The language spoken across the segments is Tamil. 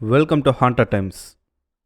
Welcome to ஹாண்டர் times.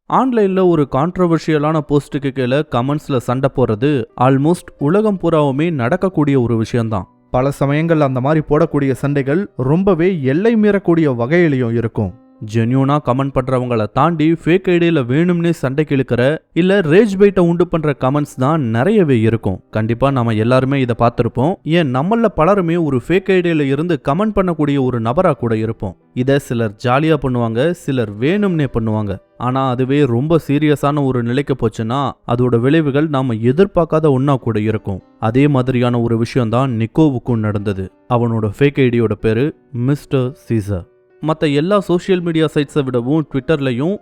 ஆன்லைனில் ஒரு கான்ட்ரவர்ஷியலான போஸ்ட்டுக்கு கீழே கமெண்ட்ஸில் சண்டை போடுறது ஆல்மோஸ்ட் உலகம் பூராவுமே நடக்கக்கூடிய ஒரு விஷயம்தான். பல சமயங்கள் அந்த மாதிரி போடக்கூடிய சண்டைகள் ரொம்பவே எல்லை மீறக்கூடிய வகையிலையும் இருக்கும். ஜென்யூனா கமெண்ட் பண்றவங்கள தாண்டி ஃபேக் ஐடியில வேணும்னே சண்டைக்கு இழுக்கிற இல்ல ரேஜ் பைட்டை உண்டு பண்ற கமெண்ட்ஸ் தான் நிறையவே இருக்கும். கண்டிப்பா நாம எல்லாருமே இதை பார்த்திருப்போம். ஏன் நம்மள பலருமே ஒரு ஃபேக் ஐடியில இருந்து கமெண்ட் பண்ணக்கூடிய ஒரு நபரா கூட இருப்போம். இதை சிலர் ஜாலியா பண்ணுவாங்க, சிலர் வேணும்னே பண்ணுவாங்க. ஆனா அதுவே ரொம்ப சீரியஸான ஒரு நிலைக்கு போச்சுன்னா அதோட விளைவுகள் நாம எதிர்பார்க்காத ஒன்னா கூட இருக்கும். அதே மாதிரியான ஒரு விஷயம் தான் நிக்கோவுக்கும் நடந்தது. அவனோட ஃபேக் ஐடியோட பேரு மிஸ்டர் சீசர். மற்ற எல்லா சோஷியல் மீடியா சைட்ஸை விடவும் ட்விட்டர்லையும்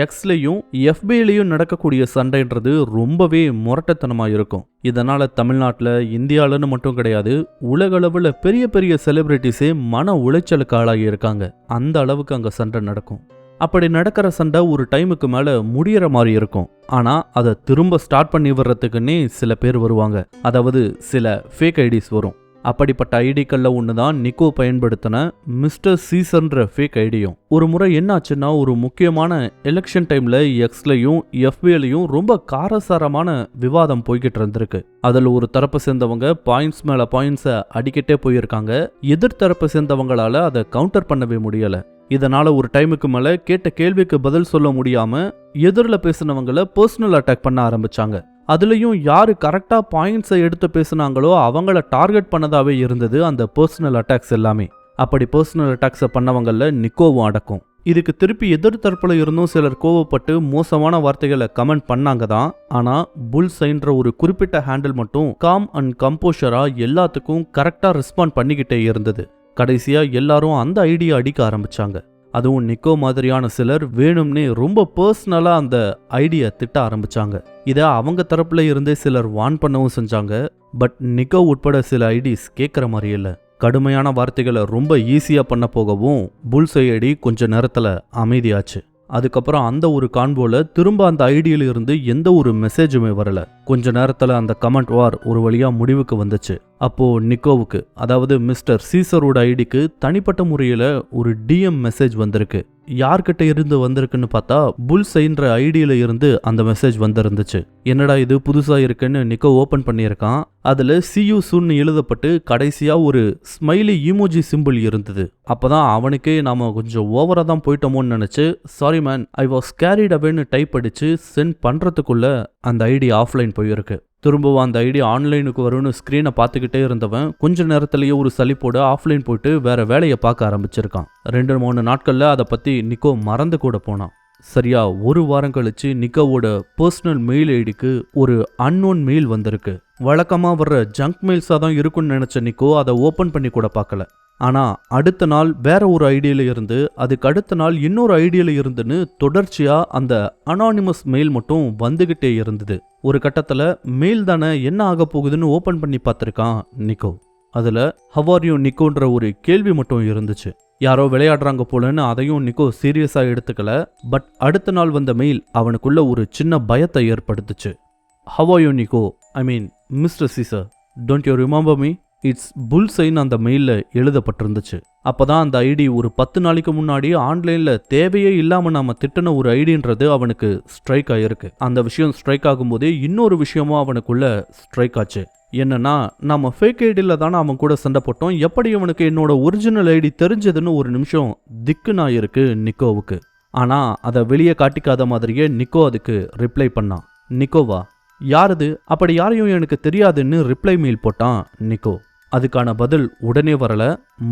எக்ஸ்லையும் எஃபிலையும் நடக்கக்கூடிய சண்டைன்றது ரொம்பவே முரட்டத்தனமாக இருக்கும். இதனால தமிழ்நாட்டில் இந்தியாவில்னு மட்டும் கிடையாது, உலகளவில் பெரிய பெரிய செலிபிரிட்டிஸே மன உளைச்சலுக்கு ஆளாகி இருக்காங்க. அந்த அளவுக்கு அங்கே சண்டை நடக்கும். அப்படி நடக்கிற சண்டை ஒரு டைமுக்கு மேலே முடிகிற மாதிரி இருக்கும். ஆனால் அதை திரும்ப ஸ்டார்ட் பண்ணி வர்றதுக்குன்னே சில பேர் வருவாங்க. அதாவது சில ஃபேக் ஐடிஸ் வரும். அப்படிப்பட்ட ஐடிக்களில் ஒன்று தான் நிக்கோ பயன்படுத்தின மிஸ்டர் சீசர்ன்ற ஃபேக் ஐடியும். ஒரு முறை என்னாச்சுன்னா, ஒரு முக்கியமான எலெக்ஷன் டைமில் எக்ஸ்லையும் எஃபிலையும் ரொம்ப காரசாரமான விவாதம் போய்கிட்டு இருந்திருக்கு. அதில் ஒரு தரப்பை சேர்ந்தவங்க பாயிண்ட்ஸ் மேலே பாயிண்ட்ஸை அடிக்கிட்டே போயிருக்காங்க. எதிர்த்தரப்பை சேர்ந்தவங்களால அதை கவுண்டர் பண்ணவே முடியலை. இதனால ஒரு டைமுக்கு மேலே கேட்ட கேள்விக்கு பதில் சொல்ல முடியாமல் எதிரில் பேசினவங்களை பர்சனல் அட்டாக் பண்ண ஆரம்பிச்சாங்க. அதுலேயும் யாரு கரெக்டாக பாயிண்ட்ஸை எடுத்து பேசுனாங்களோ அவங்கள டார்கெட் பண்ணதாகவே இருந்தது அந்த பர்சனல் அட்டாக்ஸ் எல்லாமே. அப்படி பர்சனல் அட்டாக்ஸை பண்ணவங்களில் நிக்கோவும் அடக்கும். இதுக்கு திருப்பி எதிர்த்தரப்புல இருந்தும் சிலர் கோவப்பட்டு மோசமான வார்த்தைகளை கமெண்ட் பண்ணாங்க தான். ஆனால் புல்சைன்ற ஒரு குறிப்பிட்ட ஹேண்டில் மட்டும் காம் அண்ட் கம்போஷராக எல்லாத்துக்கும் கரெக்டாக ரெஸ்பாண்ட் பண்ணிக்கிட்டே இருந்தது. கடைசியாக எல்லாரும் அந்த ஐடியா அடிக்க ஆரம்பிச்சாங்க. அதுவும் நிக்கோ மாதிரியான சிலர் வேணும்னே ரொம்ப பர்சனலாக அந்த ஐடியா திட்ட ஆரம்பிச்சாங்க. இதை அவங்க தரப்புல இருந்தே சிலர் வான் பண்ணவும் செஞ்சாங்க. பட் நிக்கோ உட்பட சில ஐடிஸ் கேட்குற மாதிரி இல்லை. கடுமையான வார்த்தைகளை ரொம்ப ஈஸியாக பண்ண போகவும் புல்சை ஐடி கொஞ்ச நேரத்தில் அமைதியாச்சு. அதுக்கப்புறம் அந்த ஒரு கான்போல திரும்ப அந்த ஐடியில இருந்து எந்த ஒரு மெசேஜுமே வரல. கொஞ்ச நேரத்தில் அந்த கமெண்ட் வார் ஒரு வழியா முடிவுக்கு வந்துச்சு. அப்போ நிக்கோவுக்கு, அதாவது மிஸ்டர் சீசரோட ஐடிக்கு தனிப்பட்ட முறையில் ஒரு டிஎம் மெசேஜ் வந்திருக்கு. யார்கிட்ட இருந்து வந்திருக்குன்னு பார்த்தா புல்சைன்ற ஐடியில இருந்து அந்த மெசேஜ் வந்திருந்துச்சு. என்னடா இது புதுசா இருக்குன்னு நிக்கோ ஓபன் பண்ணியிருக்கான். அதுல சியூ சூன் எழுதப்பட்டு கடைசியா ஒரு ஸ்மைலி ஈமோஜி சிம்பிள் இருந்தது. அப்பதான் அவனுக்கே நாம கொஞ்சம் ஓவரா தான் போயிட்டோமோன்னு நினைச்சு sorry man I was carried அவேன்னு டைப் அடிச்சு சென்ட் பண்றதுக்குள்ள அந்த ஐடி ஆஃப்லைன் போயிருக்கு. திரும்பவும் அந்த ஐடி ஆன்லைனுக்கு வரும்னு ஸ்க்ரீனை பார்த்துக்கிட்டே இருந்தவன் கொஞ்ச நேரத்திலேயே ஒரு சலிப்போட ஆஃப்லைன் போயிட்டு வேற வேலையை பார்க்க ஆரம்பிச்சிருக்கான். 2-3 நாட்களில் அதை பற்றி நிக்கோ மறந்து கூட போனான். சரியா ஒரு வாரம் கழிச்சு நிக்கோவோட பர்சனல் மெயில் ஐடிக்கு ஒரு அன்னோன் மெயில் வந்திருக்கு. வழக்கமாக வர்ற ஜங்க் மெயில்ஸாக தான் இருக்குன்னு நினச்ச நிக்கோ அதை ஓப்பன் பண்ணி கூட பார்க்கல. ஆனால் அடுத்த நாள் வேற ஒரு ஐடியில இருந்து, அதுக்கு அடுத்த நாள் இன்னொரு ஐடியில இருந்துன்னு தொடர்ச்சியாக அந்த அனானிமஸ் மெயில் மட்டும் வந்துகிட்டே இருந்தது. ஒரு கட்டத்தில் மெயில் தானே என்ன ஆக போகுதுன்னு ஓப்பன் பண்ணி பார்த்துருக்கான் நிக்கோ. அதில் ஹவ் ஆர் யூ நிக்கோன்ற ஒரு கேள்வி மட்டும் இருந்துச்சு. யாரோ விளையாடுறாங்க போலன்னு அதையும் நிக்கோ சீரியஸாக எடுத்துக்கல. பட் அடுத்த நாள் வந்த மெயில் அவனுக்குள்ள ஒரு சின்ன பயத்தை ஏற்படுத்துச்சு. How are you Nico, I mean mister Caesar, don't you remember me? It's புல்சைன் அந்த மெயிலில் எழுதப்பட்டிருந்துச்சு. அப்போதான் அந்த ஐடி ஒரு 10 நாளைக்கு முன்னாடி ஆன்லைனில் தேவையே இல்லாமல் நாம திட்டின ஒரு ஐடின்றது அவனுக்கு ஸ்ட்ரைக் ஆகிருக்கு. அந்த விஷயம் ஸ்ட்ரைக் ஆகும்போதே இன்னொரு விஷயமும் அவனுக்குள்ள ஸ்ட்ரைக் ஆச்சு. என்னன்னா, நம்ம ஃபேக் ஐடியில் தானே அவன் கூட சண்டை போட்டோம், எப்படி அவனுக்கு என்னோட ஒரிஜினல் ஐடி தெரிஞ்சதுன்னு ஒரு நிமிஷம் திக்குனா இருக்கு நிக்கோவுக்கு. ஆனால் அதை வெளியே காட்டிக்காத மாதிரியே நிக்கோ அதுக்கு ரிப்ளை பண்ணான். நிக்கோவா, யாருது? அப்படி யாரையும் எனக்கு தெரியாதுன்னு ரிப்ளை மெயில் போட்டான் நிக்கோ. அதுக்கான பதில் உடனே வரல,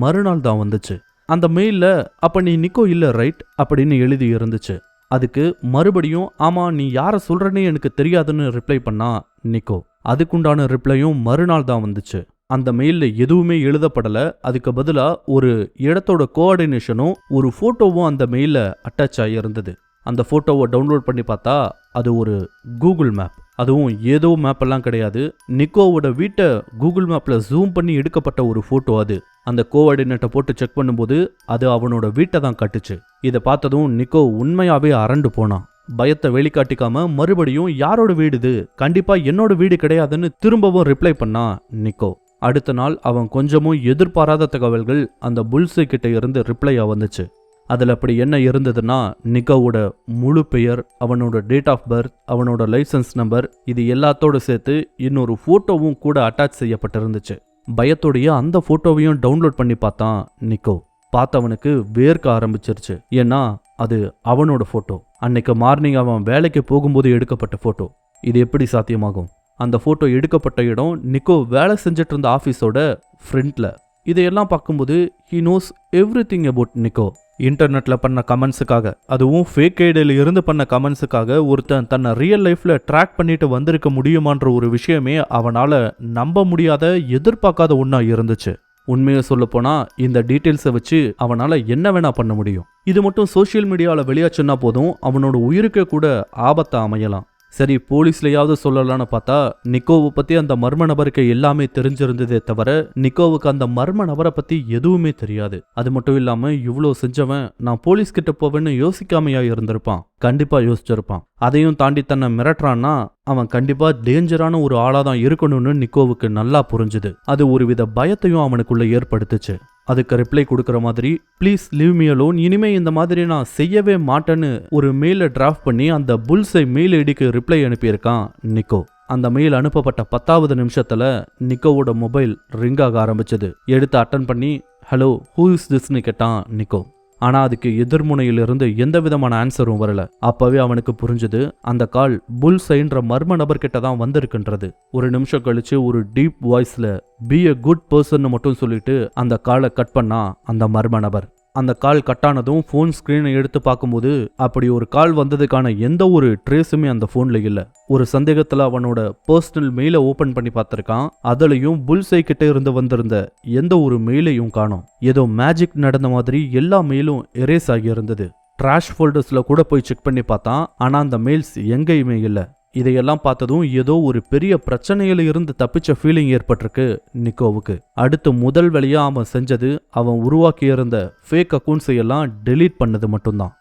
மறுநாள் தான் வந்துச்சு. அந்த மெயிலில் அப்ப நீ நிக்கோ இல்லை ரைட் அப்படின்னு எழுதி இருந்துச்சு. அதுக்கு மறுபடியும் ஆமா நீ யாரை சொல்றனே எனக்கு தெரியாதுன்னு ரிப்ளை பண்ணா நிக்கோ. அதுக்குண்டான ரிப்ளையும் மறுநாள் தான் வந்துச்சு. அந்த மெயிலில் எதுவுமே எழுதப்படல. அதுக்கு பதிலாக ஒரு இடத்தோட கோஆர்டினேஷனும் ஒரு ஃபோட்டோவும் அந்த மெயிலில் அட்டாச் ஆகியிருந்தது. அந்த ஃபோட்டோவை டவுன்லோட் பண்ணி பார்த்தா அது ஒரு கூகுள் மேப். அதுவும் ஏதோ மேப்பெல்லாம் கிடையாது, நிக்கோவோட வீட்டை கூகுள் மேப்பில் ஜூம் பண்ணி எடுக்கப்பட்ட ஒரு ஃபோட்டோ அது. அந்த கோஆர்டினேட்டை போட்டு செக் பண்ணும்போது அது அவனோட வீட்டை தான் காட்டுச்சு. இதை பார்த்ததும் நிக்கோ உண்மையாகவே அரண்டு போனான். பயத்தை வெளிக்காட்டிக்காம மறுபடியும் யாரோட வீடு இது, கண்டிப்பா என்னோட வீடு கிடையாதுன்னு திரும்பவும் ரிப்ளை பண்ணா நிக்கோ. அடுத்த நாள் அவன் கொஞ்சமும் எதிர்பாராத தகவல்கள் அந்த புல்சை கிட்ட இருந்து ரிப்ளையா வந்துச்சு. அதில் அப்படி என்ன இருந்ததுன்னா நிக்கோவோட முழு பெயர், அவனோட டேட் ஆஃப் பர்த், அவனோட லைசன்ஸ் நம்பர், இது எல்லாத்தோடு சேர்த்து இன்னொரு ஃபோட்டோவும் கூட அட்டாச் செய்யப்பட்டிருந்துச்சு. பயத்தோடைய அந்த ஃபோட்டோவையும் டவுன்லோட் பண்ணி பார்த்தான் நிக்கோ. பார்த்தவனுக்கு வேர்க்க ஆரம்பிச்சிருச்சு. ஏன்னா அது அவனோட ஃபோட்டோ. அன்னைக்கு மார்னிங் அவன் வேலைக்கு போகும்போது எடுக்கப்பட்ட ஃபோட்டோ. இது எப்படி சாத்தியமாகும்? அந்த ஃபோட்டோ எடுக்கப்பட்ட இடம் நிக்கோ வேலை செஞ்சுட்டு இருந்த ஆஃபீஸோட ஃப்ரண்ட்ல. இதையெல்லாம் பார்க்கும்போது ஹி நோஸ் எவ்ரிதிங் அபவுட் நிக்கோ. இன்டர்நெட்டில் பண்ண கமெண்ட்ஸுக்காக, அதுவும் ஃபேக் ஐடியில் இருந்து பண்ண கமெண்ட்ஸுக்காக ஒருத்தன் தன்னை ரியல் லைஃப்பில் ட்ராக் பண்ணிட்டு வந்திருக்க முடியுமான்ற ஒரு விஷயமே அவனால் நம்ப முடியாத, எதிர்பார்க்காத ஒன்றா இருந்துச்சு. உண்மையை சொல்லப்போனா இந்த டீட்டெயில்ஸை வச்சு அவனால் என்ன வேணா பண்ண முடியும். இது மட்டும் சோஷியல் மீடியாவில் வெளியாச்சுன்னா போதும் அவனோட உயிருக்கு கூட ஆபத்தா அமையலாம். சரி, போலீஸ்லையாவது சொல்லலான்னு பார்த்தா நிக்கோவை பற்றி அந்த மர்ம நபருக்கு எல்லாமே தெரிஞ்சிருந்ததே தவிர நிக்கோவுக்கு அந்த மர்ம நபரை பற்றி எதுவுமே தெரியாது. அது மட்டும் இல்லாமல் இவ்வளோ செஞ்சவன் நான் போலீஸ் கிட்ட போவேன்னு யோசிக்காமையா இருந்திருப்பான். கண்டிப்பா யோசிச்சிருப்பான். அதையும் தாண்டி தன்னை மிரட்டுறான்னா அவன் கண்டிப்பா டேஞ்சரான ஒரு ஆளாக தான் இருக்கணும்னு நிக்கோவுக்கு நல்லா புரிஞ்சுது. அது ஒருவித பயத்தையும் அவனுக்குள்ள ஏற்படுத்துச்சு. அதுக்கு ரிப்ளை கொடுக்குற மாதிரி, ப்ளீஸ் லீவ் மீ அலோன், இனிமே இந்த மாதிரி நான் செய்யவே மாட்டேன்னு ஒரு மெயிலை டிராஃப்ட் பண்ணி அந்த புல்ஸை மெயில் ஐடிக்கு ரிப்ளை அனுப்பியிருக்கான் நிக்கோ. அந்த மெயில் அனுப்பப்பட்ட 10வது நிமிஷத்துல நிக்கோவோட மொபைல் ரிங் ஆக ஆரம்பிச்சது. எடுத்து அட்டன் பண்ணி ஹலோ ஹூ இஸ் திஸ்ன்னு கேட்டான் நிக்கோ. ஆனா அதுக்கு எதிர்முனையிலிருந்து எந்த விதமான ஆன்சரும் வரல. அப்பவே அவனுக்கு புரிஞ்சது அந்த கால் புல்ஸைன்ற மர்ம நபர்கிட்ட தான் வந்திருக்குன்றது. ஒரு நிமிஷம் கழிச்சு ஒரு டீப் வாய்ஸ்ல பி எ குட் பர்சன் மட்டும் சொல்லிட்டு அந்த காலை கட் பண்ணா அந்த மர்ம நபர். அந்த கால் கட்டானதும் ஃபோன் ஸ்க்ரீனை எடுத்து பார்க்கும்போது அப்படி ஒரு கால் வந்ததுக்கான எந்த ஒரு ட்ரேஸுமே அந்த ஃபோன்ல இல்ல. ஒரு சந்தேகத்துல அவனோட பர்சனல் மெயிலை ஓபன் பண்ணி பார்த்திருக்கான். அதுலயும் புல்ஸை கிட்ட இருந்து வந்திருந்த எந்த ஒரு மெயிலையும் காணோம். ஏதோ மேஜிக் நடந்த மாதிரி எல்லா மெயிலும் எரேஸ் ஆகி இருந்தது. ட்ராஷ் ஃபோல்டர்ஸ்ல கூட போய் செக் பண்ணி பார்த்தான். ஆனா அந்த மெயில்ஸ் எங்கேயுமே இல்ல. இதையெல்லாம் பார்த்ததும் ஏதோ ஒரு பெரிய பிரச்சனையில இருந்து தப்பிச்ச ஃபீலிங் ஏற்பட்டிருக்கு நிக்கோவுக்கு. அடுத்து முதல் வேலையா அவன் செஞ்சது அவன் உருவாக்கி இருந்த ஃபேக் அக்கௌண்ட்ஸை எல்லாம் டெலீட் பண்ணது மட்டும்தான்.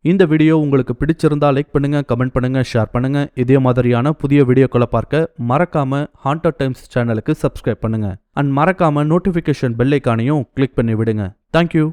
இந்த வீடியோ உங்களுக்கு பிடிச்சிருந்தா லைக் பண்ணுங்க, கமெண்ட் பண்ணுங்க, ஷேர் பண்ணுங்க. இதே மாதிரியான புதிய வீடியோக்களை பார்க்க மறக்காம ஹாண்டட் டைம்ஸ் சேனலுக்கு சப்ஸ்கிரைப் பண்ணுங்க. அண்ட் மறக்காம நோட்டிஃபிகேஷன் பெல் ஐகானையும் கிளிக் பண்ணி விடுங்க. தேங்க்யூ.